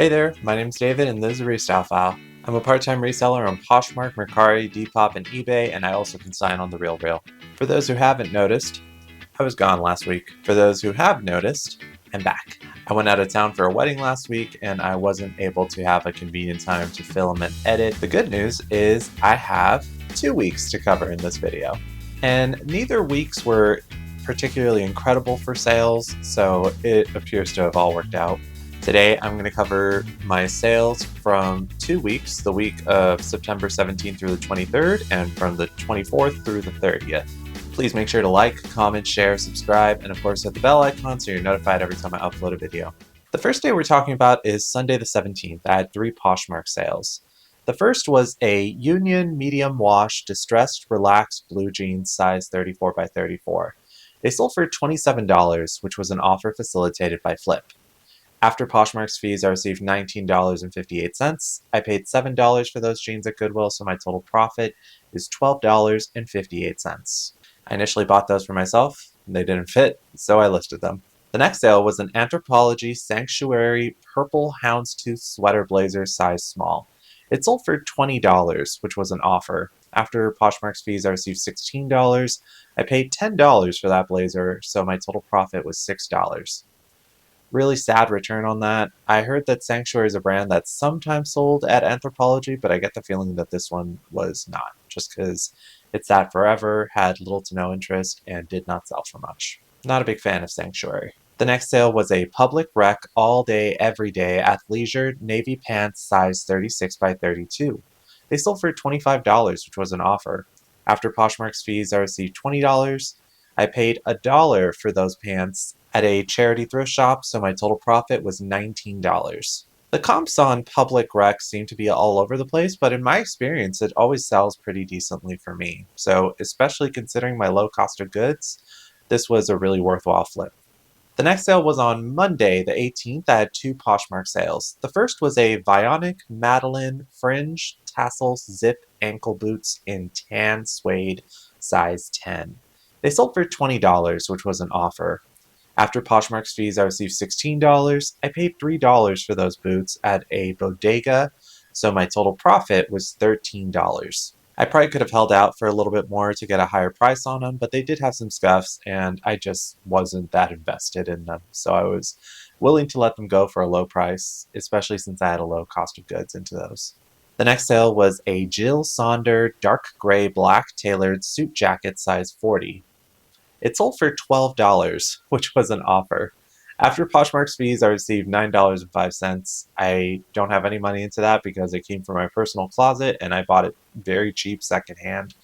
Hey there, my name's David and this is TheRealReal. I'm a part-time reseller on Poshmark, Mercari, Depop, and eBay, and I also consign on TheRealReal. For those who haven't noticed, I was gone last week. For those who have noticed, I'm back. I went out of town for a wedding last week and I wasn't able to have a convenient time to film and edit. The good news is I have 2 weeks to cover in this video. And neither weeks were particularly incredible for sales, so it appears to have all worked out. Today I'm going to cover my sales from 2 weeks, the week of September 17th through the 23rd, and from the 24th through the 30th. Please make sure to like, comment, share, subscribe, and of course hit the bell icon so you're notified every time I upload a video. The first day we're talking about is Sunday the 17th. I had 3 Poshmark sales. The first was a Union medium wash distressed relaxed blue jeans size 34 by 34. They sold for $27, which was an offer facilitated by FLYP. After Poshmark's fees, I received $19.58. I paid $7 for those jeans at Goodwill, so my total profit is $12.58. I initially bought those for myself, and they didn't fit, so I listed them. The next sale was an Anthropologie Sanctuary purple houndstooth sweater blazer size small. It sold for $20, which was an offer. After Poshmark's fees, I received $16. I paid $10 for that blazer, so my total profit was $6. Really sad return on that. I heard that Sanctuary is a brand that's sometimes sold at Anthropologie, but I get the feeling that this one was not, just because it sat forever, had little to no interest, and did not sell for much. Not a big fan of Sanctuary. The next sale was a Public Rec all day, every day athleisure navy pants size 36 by 32. They sold for $25, which was an offer. After Poshmark's fees, I received $20. I paid $1 for those pants at a charity thrift shop, so my total profit was $19. The comps on Public Rec seem to be all over the place, but in my experience, it always sells pretty decently for me. So, especially considering my low cost of goods, this was a really worthwhile flip. The next sale was on Monday, the 18th. I had 2 Poshmark sales. The first was a Vionic Madeline fringe tassels zip ankle boots in tan suede size 10. They sold for $20, which was an offer. After Poshmark's fees, I received $16. I paid $3 for those boots at a bodega, so my total profit was $13. I probably could have held out for a little bit more to get a higher price on them, but they did have some scuffs, and I just wasn't that invested in them, so I was willing to let them go for a low price, especially since I had a low cost of goods into those. The next sale was a Jill Saunders dark gray black tailored suit jacket size 40. It sold for $12, which was an offer. After Poshmark's fees, I received $9.05. I don't have any money into that because it came from my personal closet and I bought it very cheap secondhand.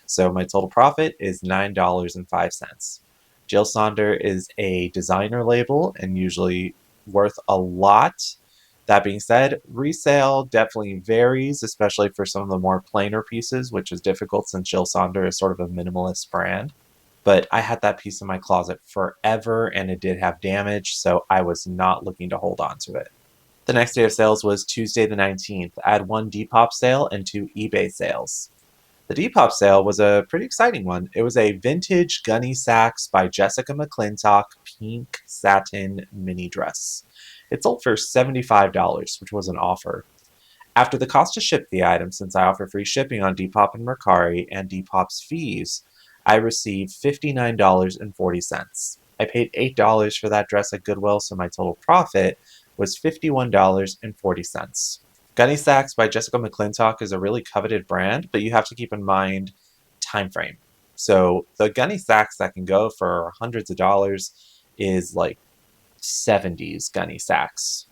So my total profit is $9.05. Jill Saunders is a designer label and usually worth a lot. That being said, resale definitely varies, especially for some of the more plainer pieces, which is difficult since Jill Saunders is sort of a minimalist brand. But I had that piece in my closet forever and it did have damage, so I was not looking to hold on to it. The next day of sales was Tuesday the 19th. I had 1 Depop sale and 2 eBay sales. The Depop sale was a pretty exciting one. It was a vintage Gunny Sacks by Jessica McClintock pink satin mini dress. It sold for $75, which was an offer. After the cost to ship the item, since I offer free shipping on Depop and Mercari and Depop's fees, I received $59.40. I paid $8 for that dress at Goodwill, so my total profit was $51.40. Gunny Sacks by Jessica McClintock is a really coveted brand, but you have to keep in mind time frame. So the Gunny Sacks that can go for hundreds of dollars is like 70s Gunny Sacks.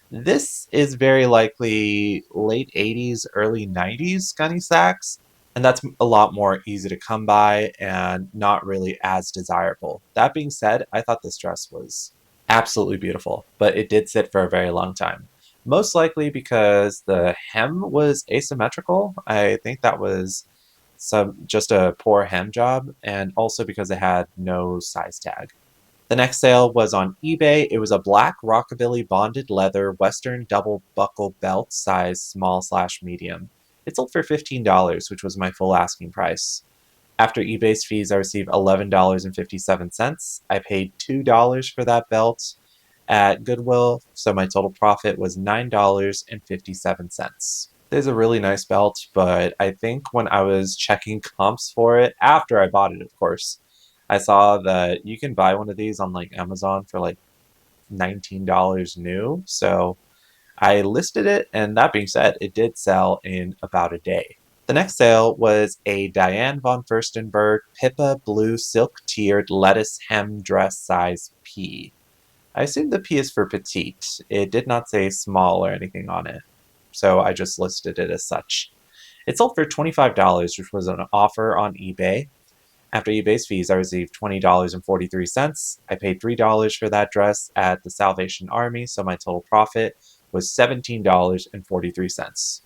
This is very likely late 80s, early 90s Gunny Sacks, and that's a lot more easy to come by and not really as desirable. That being said, I thought this dress was absolutely beautiful, but it did sit for a very long time. Most likely because the hem was asymmetrical. I think that was just a poor hem job, and also because it had no size tag. The next sale was on eBay. It was a black rockabilly bonded leather Western double buckle belt size small/medium. It sold for $15, which was my full asking price. After eBay's fees, I received $11.57. I paid $2 for that belt at Goodwill, so my total profit was $9.57. There's a really nice belt, but I think when I was checking comps for it, after I bought it, of course, I saw that you can buy one of these on like Amazon for like $19 new. So I listed it, and that being said, it did sell in about a day. The next sale was a Diane von Furstenberg Pippa Blue Silk Tiered Lettuce Hem Dress Size P. I assume the P is for petite. It did not say small or anything on it, so I just listed it as such. It sold for $25, which was an offer on eBay. After eBay's fees, I received $20.43. I paid $3 for that dress at the Salvation Army, so my total profit was $17.43.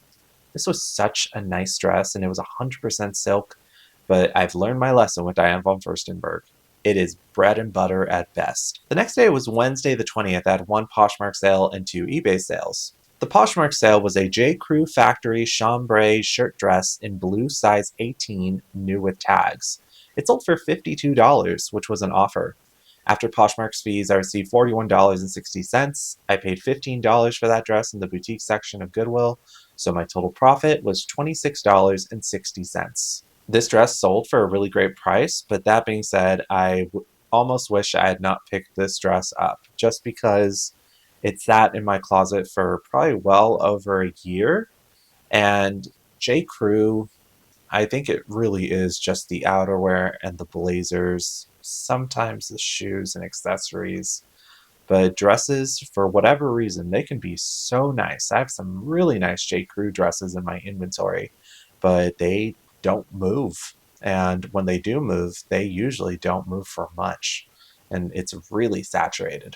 This was such a nice dress, and it was 100% silk, but I've learned my lesson with Diane von Furstenberg. It is bread and butter at best. The next day was Wednesday the 20th. I had one Poshmark sale and two eBay sales. The Poshmark sale was a J. Crew Factory chambray shirt dress in blue size 18, new with tags. It sold for $52, which was an offer. After Poshmark's fees, I received $41.60. I paid $15 for that dress in the boutique section of Goodwill, so my total profit was $26.60. This dress sold for a really great price, but that being said, almost wish I had not picked this dress up, just because it sat in my closet for probably well over a year, and J. Crew, I think it really is just the outerwear and the blazers, sometimes the shoes and accessories. But dresses, for whatever reason, they can be so nice. I have some really nice J. Crew dresses in my inventory, but they don't move. And when they do move, they usually don't move for much. And it's really saturated.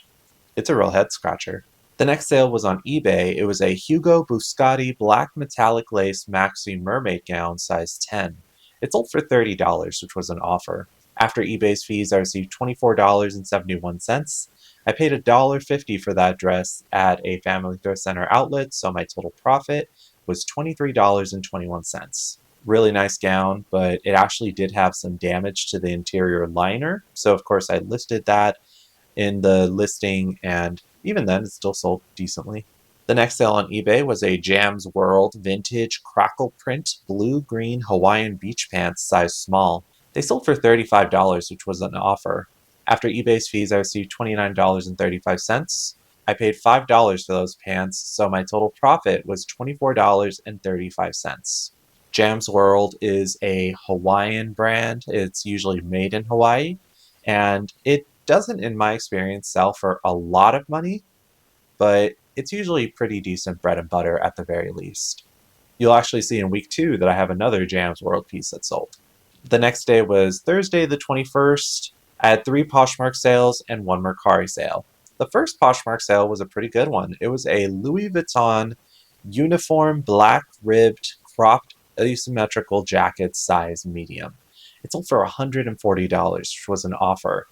It's a real head scratcher. The next sale was on eBay. It was a Hugo Buscati black metallic lace maxi mermaid gown, size 10. It sold for $30, which was an offer. After eBay's fees, I received $24.71. I paid $1.50 for that dress at a family thrift center outlet, so my total profit was $23.21. Really nice gown, but it actually did have some damage to the interior liner, so of course I listed that in the listing, and even then it still sold decently. The next sale on eBay was a Jams World vintage crackle print blue-green Hawaiian beach pants, size small. They sold for $35, which was an offer. After eBay's fees, I received $29.35. I paid $5 for those pants, so my total profit was $24.35. Jams World is a Hawaiian brand. It's usually made in Hawaii, and it doesn't, in my experience, sell for a lot of money, but it's usually pretty decent bread and butter at the very least. You'll actually see in week 2 that I have another Jams World piece that sold. The next day was Thursday the 21st. I had 3 Poshmark sales and 1 Mercari sale. The first Poshmark sale was a pretty good one. It was a Louis Vuitton uniform black ribbed cropped asymmetrical jacket, size medium. It sold for $140, which was an offer.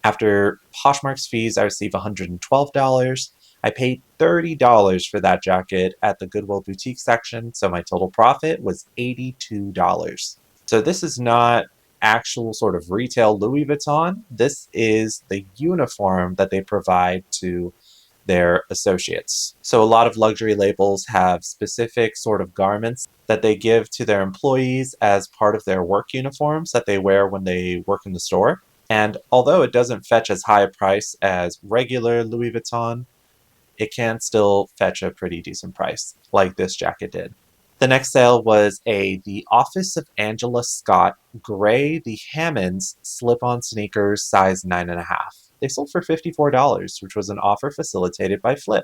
After Poshmark's fees, I received $112. I paid $30 for that jacket at the Goodwill boutique section, so my total profit was $82. So this is not actual sort of retail Louis Vuitton. This is the uniform that they provide to their associates. So a lot of luxury labels have specific sort of garments that they give to their employees as part of their work uniforms that they wear when they work in the store. And although it doesn't fetch as high a price as regular Louis Vuitton, it can still fetch a pretty decent price, like this jacket did. The next sale was The Office of Angela Scott Gray The Hammonds slip-on sneakers, size 9.5. They sold for $54, which was an offer facilitated by FLYP.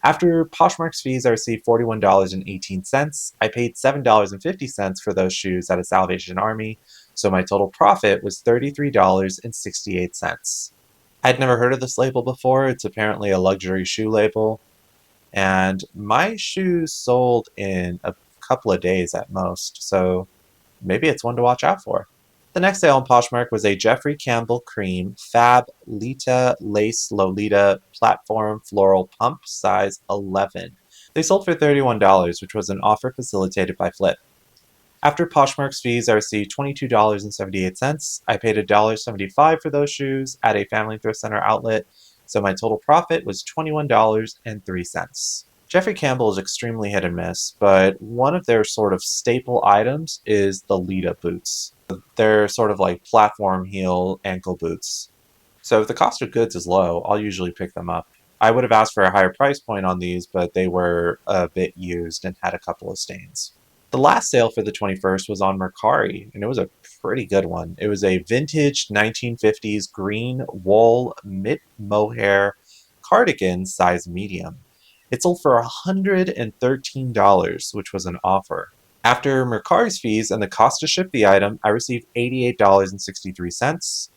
After Poshmark's fees, I received $41.18. I paid $7.50 for those shoes at a Salvation Army, so my total profit was $33.68. I'd never heard of this label before. It's apparently a luxury shoe label, and my shoes sold in a couple of days at most, so maybe it's one to watch out for. The next sale on Poshmark was a Jeffrey Campbell Cream Fab Lita Lace Lolita Platform Floral Pump, size 11. They sold for $31, which was an offer facilitated by FLYP. After Poshmark's fees, I received $22.78. I paid $1.75 for those shoes at a family thrift center outlet, so my total profit was $21.03. Jeffrey Campbell is extremely hit and miss, but one of their sort of staple items is the Lita boots. They're sort of like platform heel ankle boots. So if the cost of goods is low, I'll usually pick them up. I would have asked for a higher price point on these, but they were a bit used and had a couple of stains. The last sale for the 21st was on Mercari, and it was a pretty good one. It was a vintage 1950s green wool mid mohair cardigan size medium. It sold for $113, which was an offer. After Mercari's fees and the cost to ship the item, I received $88.63.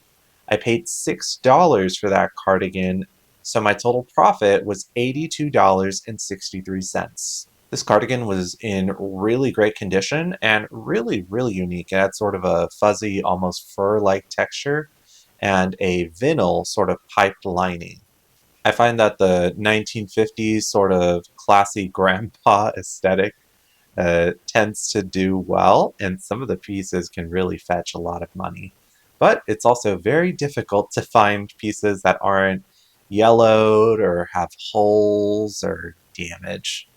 I paid $6 for that cardigan, so my total profit was $82.63. This cardigan was in really great condition and really, really unique. It had sort of a fuzzy, almost fur-like texture and a vinyl sort of piped lining. I find that the 1950s sort of classy grandpa aesthetic tends to do well, and some of the pieces can really fetch a lot of money. But it's also very difficult to find pieces that aren't yellowed or have holes or damage.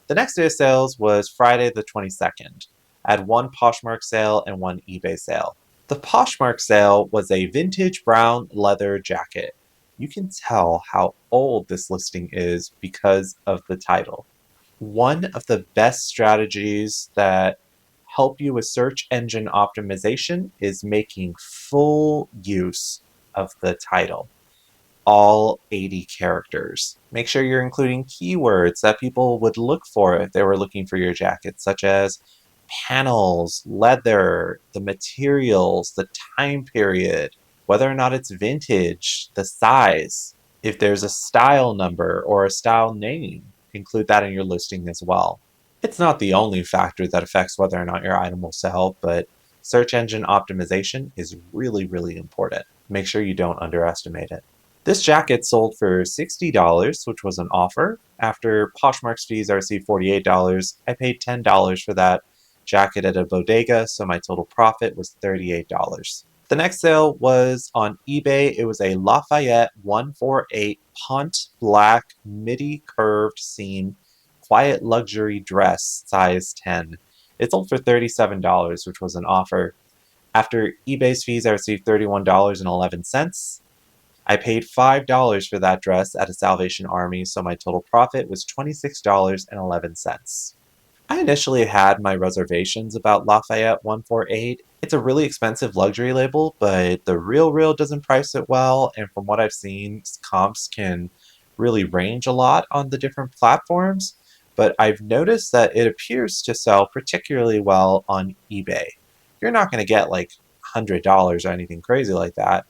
The next day of sales was Friday the 22nd. I had one Poshmark sale and one eBay sale. The Poshmark sale was a vintage brown leather jacket. You can tell how old this listing is because of the title. One of the best strategies that help you with search engine optimization is making full use of the title. All 80 characters. Make sure you're including keywords that people would look for if they were looking for your jacket, such as panels, leather, the materials, the time period, whether or not it's vintage, the size. If there's a style number or a style name, include that in your listing as well. It's not the only factor that affects whether or not your item will sell, but search engine optimization is really, really important. Make sure you don't underestimate it. This jacket sold for $60, which was an offer. After Poshmark's fees, I received $48. I paid $10 for that jacket at a bodega, so my total profit was $38. The next sale was on eBay. It was a Lafayette 148 Pont Black midi curved seam quiet luxury dress size 10. It sold for $37, which was an offer. After eBay's fees, I received $31.11. I paid $5 for that dress at a Salvation Army, so my total profit was $26.11. I initially had my reservations about Lafayette 148. It's a really expensive luxury label, but TheRealReal doesn't price it well, and from what I've seen, comps can really range a lot on the different platforms, but I've noticed that it appears to sell particularly well on eBay. You're not going to get like $100 or anything crazy like that,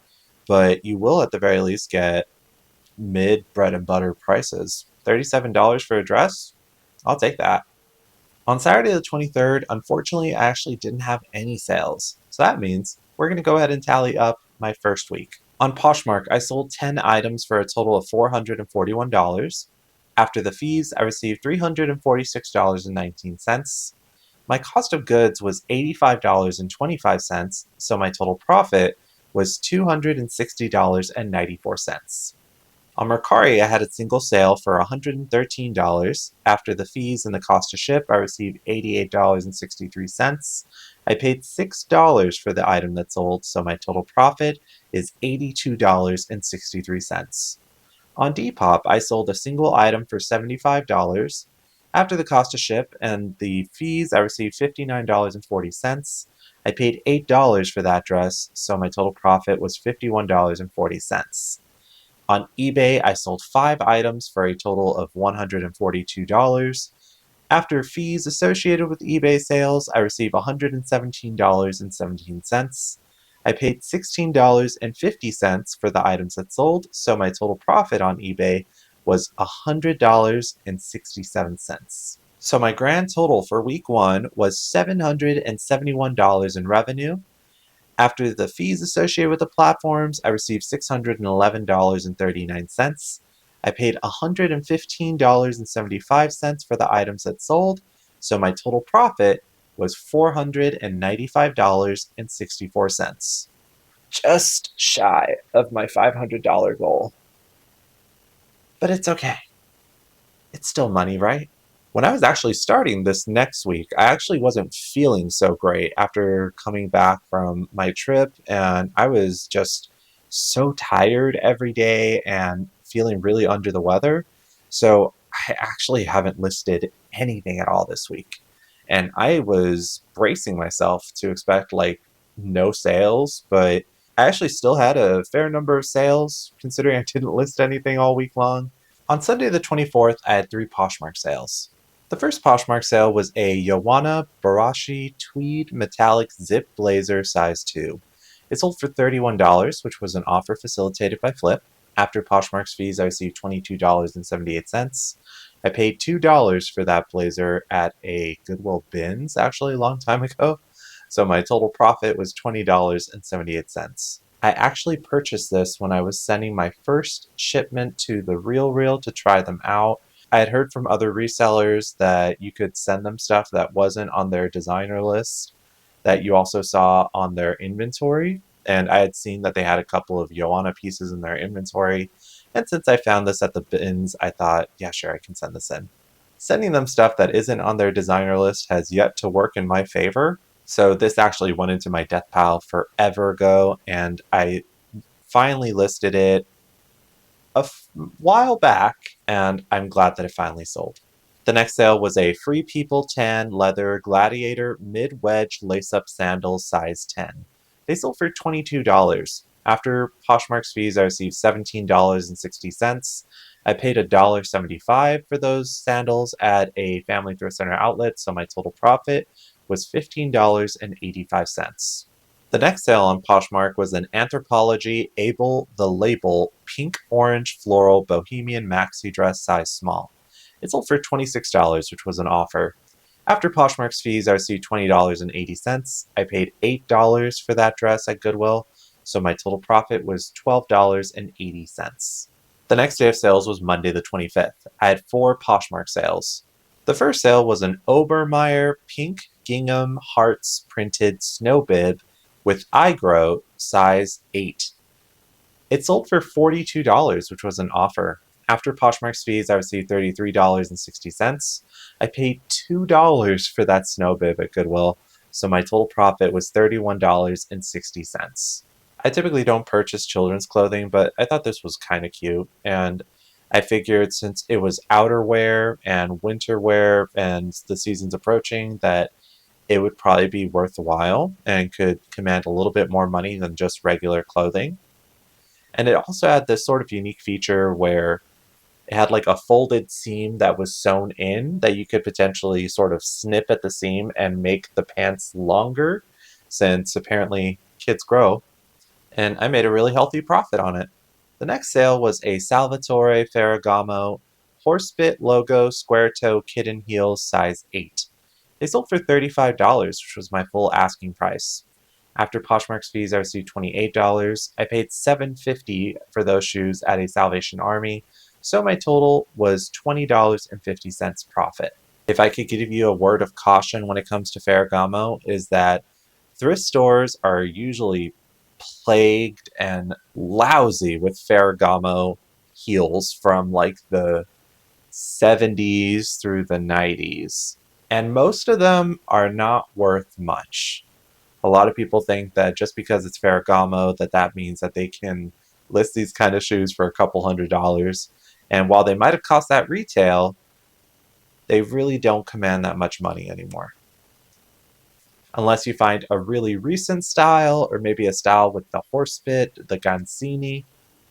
but you will at the very least get mid bread and butter prices. $37 for a dress? I'll take that. On Saturday the 23rd, unfortunately, I actually didn't have any sales. So that means we're going to go ahead and tally up my first week. On Poshmark, I sold 10 items for a total of $441. After the fees, I received $346.19. My cost of goods was $85.25, so my total profit was $260.94. On Mercari, I had a single sale for $113. After the fees and the cost to ship, I received $88.63. I paid $6 for the item that sold, so my total profit is $82.63. On Depop, I sold a single item for $75. After the cost to ship and the fees, I received $59.40. I paid $8 for that dress, so my total profit was $51.40. On eBay, I sold 5 items for a total of $142. After fees associated with eBay sales, I received $117.17. I paid $16.50 for the items that sold, so my total profit on eBay was $100.67. So my grand total for week 1 was $771 in revenue. After the fees associated with the platforms, I received $611.39. I paid $115.75 for the items that sold, so my total profit was $495.64. Just shy of my $500 goal. But it's okay. It's still money, right? When I was actually starting this next week, I actually wasn't feeling so great after coming back from my trip, and I was just so tired every day and feeling really under the weather. So I actually haven't listed anything at all this week. And I was bracing myself to expect like no sales, but I actually still had a fair number of sales considering I didn't list anything all week long. On Sunday the 24th, I had 3 Poshmark sales. The first Poshmark sale was a Yowana Barashi tweed metallic zip blazer size 2. It sold for $31, which was an offer facilitated by FLYP. After Poshmark's fees, I received $22.78. I paid $2 for that blazer at a Goodwill Bins, actually, a long time ago. So my total profit was $20.78. I actually purchased this when I was sending my first shipment to TheRealReal to try them out. I had heard from other resellers that you could send them stuff that wasn't on their designer list that you also saw on their inventory. And I had seen that they had a couple of Joanna pieces in their inventory. And since I found this at the bins, I thought, yeah, sure, I can send this in. Sending them stuff that isn't on their designer list has yet to work in my favor. So this actually went into my death pile forever ago, and I finally listed it while back, and I'm glad that it finally sold. The next sale was a Free People tan leather gladiator mid-wedge lace-up sandals size 10. They sold for $22. After Poshmark's fees, I received $17.60. I paid $1.75 for those sandals at a family thrift center outlet, so my total profit was $15.85. The next sale on Poshmark was an Anthropologie Able the Label pink orange floral bohemian maxi dress size small. It sold for $26, which was an offer. After Poshmark's fees, I received $20.80. I paid $8 for that dress at Goodwill, so my total profit was $12.80. The next day of sales was Monday the 25th. I had 4 Poshmark sales. The first sale was an Obermeyer pink gingham hearts printed snow bib with iGrow size 8. It sold for $42, which was an offer. After Poshmark's fees, I received $33.60. I paid $2 for that snow bib at Goodwill, so my total profit was $31.60. I typically don't purchase children's clothing, but I thought this was kind of cute, and I figured since it was outerwear and winter wear and the season's approaching that it would probably be worthwhile and could command a little bit more money than just regular clothing. And it also had this sort of unique feature where it had like a folded seam that was sewn in that you could potentially sort of snip at the seam and make the pants longer, since apparently kids grow. And I made a really healthy profit on it. The next sale was a Salvatore Ferragamo horsebit logo square toe kitten heels size 8. They sold for $35, which was my full asking price. After Poshmark's fees, I received $28. I paid $7.50 for those shoes at a Salvation Army, so my total was $20.50 profit. If I could give you a word of caution when it comes to Ferragamo, is that thrift stores are usually plagued and lousy with Ferragamo heels from like the 70s through the 90s. And most of them are not worth much. A lot of people think that just because it's Ferragamo, that means that they can list these kind of shoes for a couple $100s. And while they might have cost that retail, they really don't command that much money anymore. Unless you find a really recent style, or maybe a style with the horsebit, the Gansini.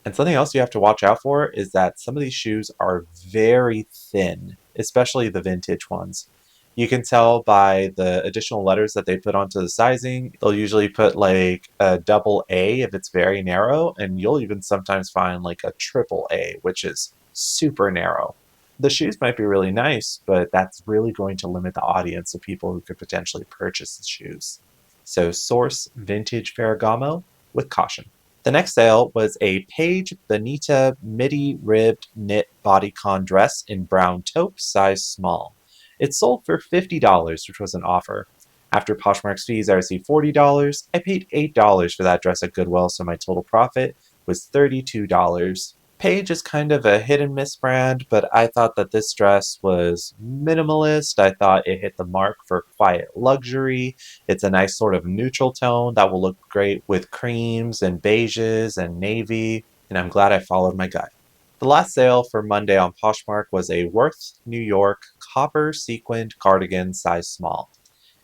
And something else you have to watch out for is that some of these shoes are very thin, especially the vintage ones. You can tell by the additional letters that they put onto the sizing. They'll usually put like a double A if it's very narrow, and you'll even sometimes find like a triple A, which is super narrow. The shoes might be really nice, but that's really going to limit the audience of people who could potentially purchase the shoes. So source vintage Ferragamo with caution. The next sale was a Paige Benita midi ribbed knit bodycon dress in brown taupe size small. It sold for $50, which was an offer. After Poshmark's fees, I received $40. I paid $8 for that dress at Goodwill, so my total profit was $32. Paige is kind of a hit and miss brand, but I thought that this dress was minimalist. I thought it hit the mark for quiet luxury. It's a nice sort of neutral tone that will look great with creams and beiges and navy, and I'm glad I followed my gut. The last sale for Monday on Poshmark was a Worth, New York copper sequined cardigan size small.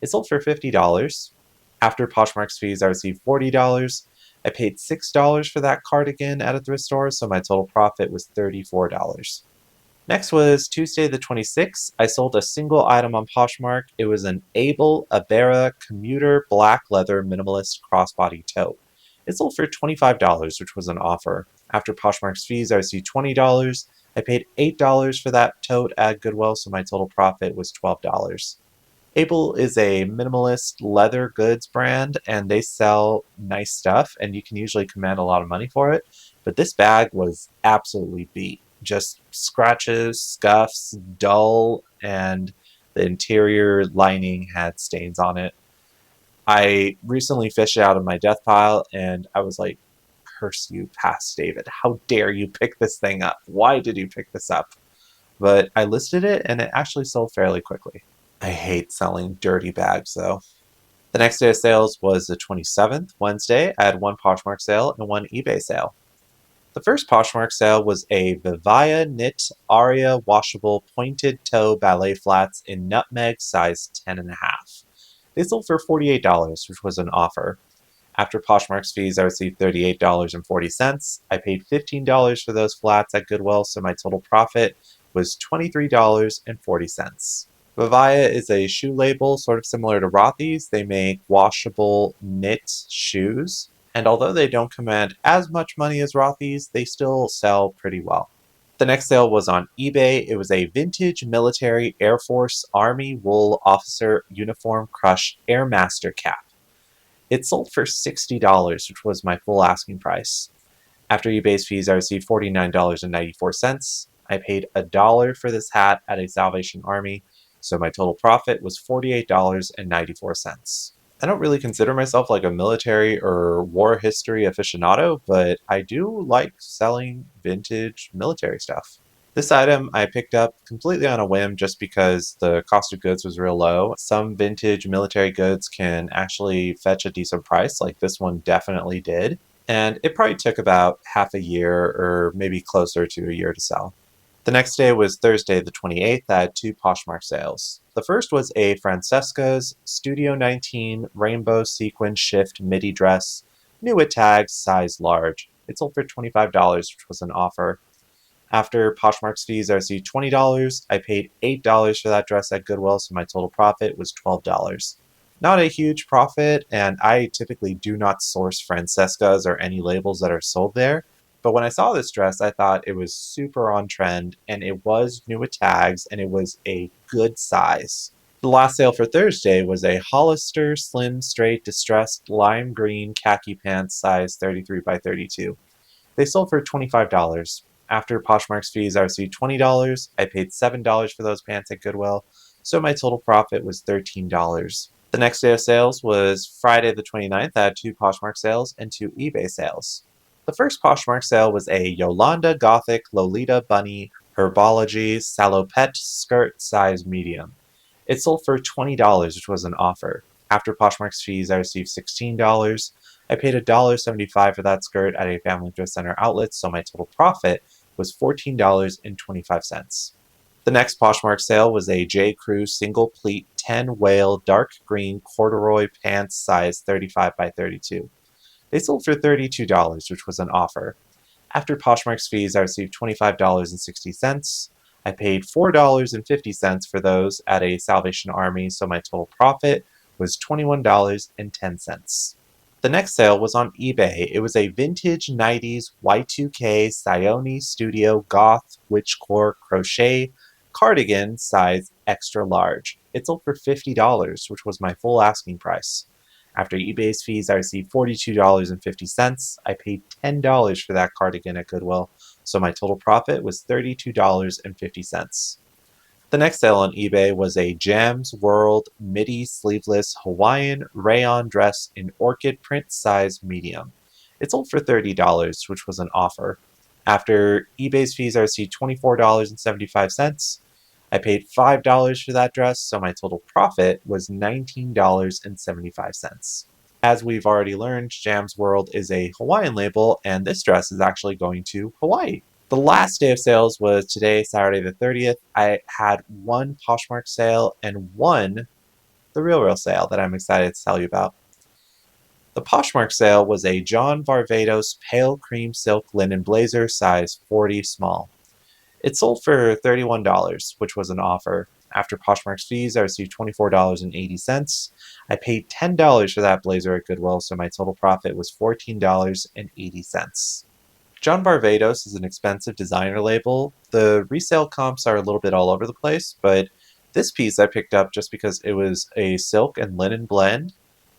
It sold for $50. After Poshmark's fees, I received $40. I paid $6 for that cardigan at a thrift store, so my total profit was $34. Next was Tuesday the 26th. I sold a single item on Poshmark. It was an Able Abera commuter black leather minimalist crossbody tote. It sold for $25, which was an offer. After Poshmark's fees, I received $20. I paid $8 for that tote at Goodwill, so my total profit was $12. Able is a minimalist leather goods brand, and they sell nice stuff, and you can usually command a lot of money for it. But this bag was absolutely beat. Just scratches, scuffs, dull, and the interior lining had stains on it. I recently fished it out of my death pile, and I was like, curse you, past David. How dare you pick this thing up? Why did you pick this up? But I listed it, and it actually sold fairly quickly. I hate selling dirty bags, though. The next day of sales was the 27th, Wednesday. I had one Poshmark sale and one eBay sale. The first Poshmark sale was a Vivaya Knit Aria washable pointed toe ballet flats in nutmeg size 10.5. They sold for $48, which was an offer. After Poshmark's fees, I received $38.40. I paid $15 for those flats at Goodwill, so my total profit was $23.40. Vivaya is a shoe label sort of similar to Rothy's. They make washable knit shoes, and although they don't command as much money as Rothy's, they still sell pretty well. The next sale was on eBay. It was a vintage military Air Force Army wool officer uniform crush Airmaster cap. It sold for $60, which was my full asking price. After eBay's fees, I received $49.94. I paid $1 for this hat at a Salvation Army, so my total profit was $48.94. I don't really consider myself like a military or war history aficionado, but I do like selling vintage military stuff. This item I picked up completely on a whim just because the cost of goods was real low. Some vintage military goods can actually fetch a decent price, like this one definitely did. And it probably took about half a year or maybe closer to a year to sell. The next day was Thursday the 28th. I had two Poshmark sales. The first was a Francesca's Studio 19 rainbow sequin shift midi dress, new with tags, size large. It sold for $25, which was an offer. After Poshmark's fees, I received $20. I paid $8 for that dress at Goodwill, so my total profit was $12. Not a huge profit, and I typically do not source Francesca's or any labels that are sold there. But when I saw this dress, I thought it was super on trend, and it was new with tags, and it was a good size. The last sale for Thursday was a Hollister Slim Straight Distressed Lime Green Khaki Pants size 33 by 32. They sold for $25. After Poshmark's fees, I received $20. I paid $7 for those pants at Goodwill, so my total profit was $13. The next day of sales was Friday the 29th. I had two Poshmark sales and two eBay sales. The first Poshmark sale was a Yolanda Gothic Lolita Bunny Herbology Salopette skirt size medium. It sold for $20, which was an offer. After Poshmark's fees, I received $16. I paid $1.75 for that skirt at a Family Thrift Center outlet, so my total profit was $14.25. The next Poshmark sale was a J. Crew single pleat 10 whale dark green corduroy pants size 35 by 32. They sold for $32, which was an offer. After Poshmark's fees, I received $25.60. I paid $4.50 for those at a Salvation Army, so my total profit was $21.10. The next sale was on eBay. It was a vintage 90s Y2K Sione Studio Goth Witchcore crochet cardigan size extra large. It sold for $50, which was my full asking price. After eBay's fees, I received $42.50. I paid $10 for that cardigan at Goodwill, so my total profit was $32.50. The next sale on eBay was a Jams World midi sleeveless Hawaiian rayon dress in orchid print size medium. It sold for $30, which was an offer. After eBay's fees, I received $24.75. I paid $5 for that dress, so my total profit was $19.75. As we've already learned, Jam's World is a Hawaiian label, and this dress is actually going to Hawaii. The last day of sales was today, Saturday the 30th. I had one Poshmark sale and one TheRealReal sale that I'm excited to tell you about. The Poshmark sale was a John Varvatos pale cream silk linen blazer, size 40 small. It sold for $31, which was an offer. After Poshmark's fees, I received $24.80. I paid $10 for that blazer at Goodwill, so my total profit was $14.80. John Varvatos is an expensive designer label. The resale comps are a little bit all over the place, but this piece I picked up just because it was a silk and linen blend,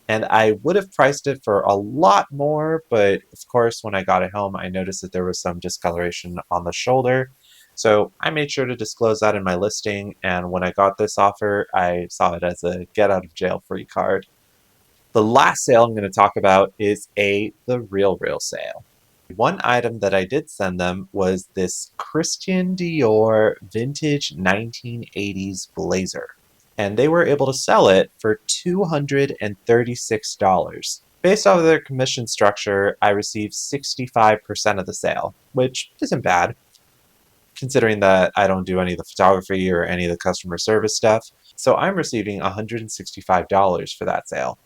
and I would have priced it for a lot more, but of course when I got it home I noticed that there was some discoloration on the shoulder, so I made sure to disclose that in my listing, and when I got this offer I saw it as a get out of jail free card. The last sale I'm going to talk about is a TheRealReal sale. One item that I did send them was this Christian Dior vintage 1980s blazer, and they were able to sell it for $236. Based off of their commission structure, I received 65% of the sale, which isn't bad, considering that I don't do any of the photography or any of the customer service stuff, so I'm receiving $165 for that sale.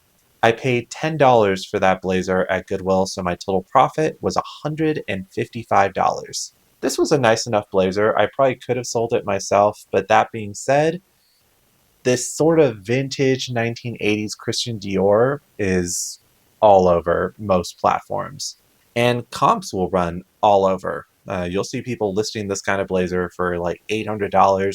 I paid $10 for that blazer at Goodwill, so my total profit was $155. This was a nice enough blazer. I probably could have sold it myself, but that being said, this sort of vintage 1980s Christian Dior is all over most platforms. And comps will run all over. You'll see people listing this kind of blazer for like $800, and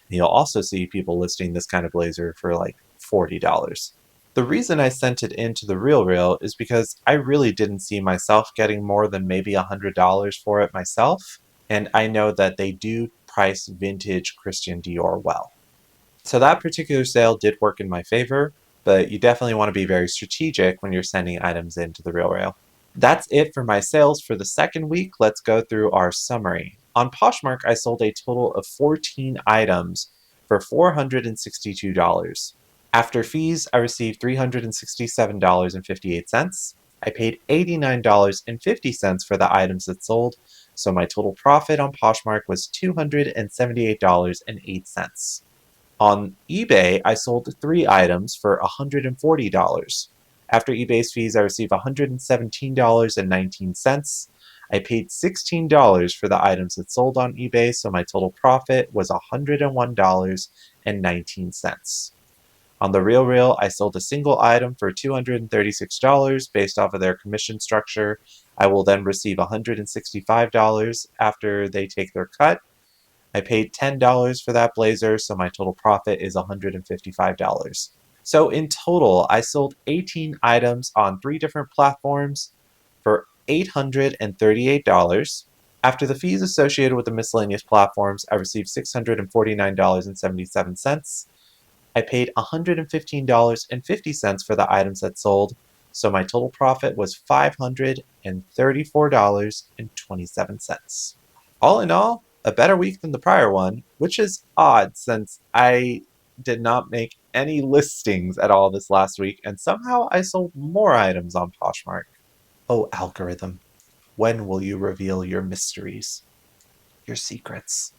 you'll also see people listing this kind of blazer for like $40. The reason I sent it into TheRealReal is because I really didn't see myself getting more than maybe $100 for it myself, and I know that they do price vintage Christian Dior well. So that particular sale did work in my favor, but you definitely want to be very strategic when you're sending items into TheRealReal. That's it for my sales for the second week. Let's go through our summary. On Poshmark, I sold a total of 14 items for $462. After fees, I received $367.58. I paid $89.50 for the items that sold, so my total profit on Poshmark was $278.08. On eBay, I sold 3 items for $140. After eBay's fees, I received $117.19. I paid $16 for the items that sold on eBay, so my total profit was $101.19. On TheRealReal, I sold a single item for $236 based off of their commission structure. I will then receive $165 after they take their cut. I paid $10 for that blazer, so my total profit is $155. So in total, I sold 18 items on 3 different platforms for $838. After the fees associated with the miscellaneous platforms, I received $649.77. I paid $115.50 for the items that sold, so my total profit was $534.27. All in all, a better week than the prior one, which is odd since I did not make any listings at all this last week, and somehow I sold more items on Poshmark. Oh, algorithm, when will you reveal your mysteries? Your secrets?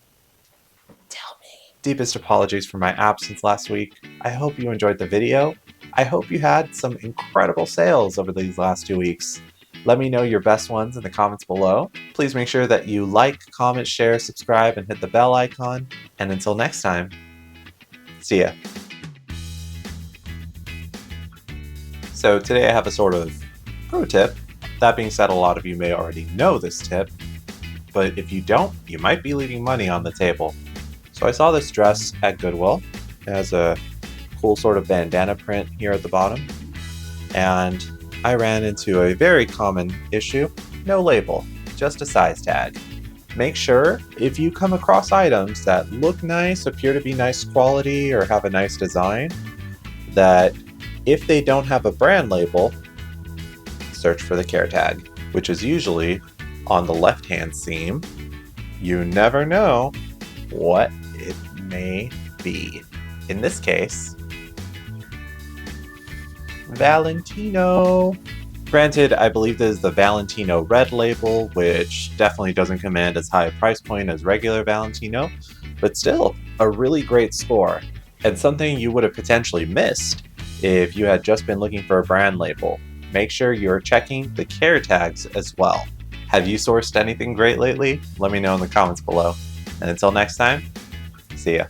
Tell me. Deepest apologies for my absence last week. I hope you enjoyed the video. I hope you had some incredible sales over these last 2 weeks. Let me know your best ones in the comments below. Please make sure that you like, comment, share, subscribe, and hit the bell icon. And until next time, see ya. So today I have a sort of pro tip. That being said, a lot of you may already know this tip, but if you don't, you might be leaving money on the table. So I saw this dress at Goodwill. It has a cool sort of bandana print here at the bottom. And I ran into a very common issue. No label, just a size tag. Make sure if you come across items that look nice, appear to be nice quality, or have a nice design, that if they don't have a brand label, search for the care tag, which is usually On the left-hand seam, you never know what it may be. In this case, Valentino. Granted, I believe this is the Valentino red label, which definitely doesn't command as high a price point as regular Valentino, but still, a really great score, and something you would have potentially missed if you had just been looking for a brand label. Make sure you're checking the care tags as well. Have you sourced anything great lately? Let me know in the comments below. And until next time, see ya.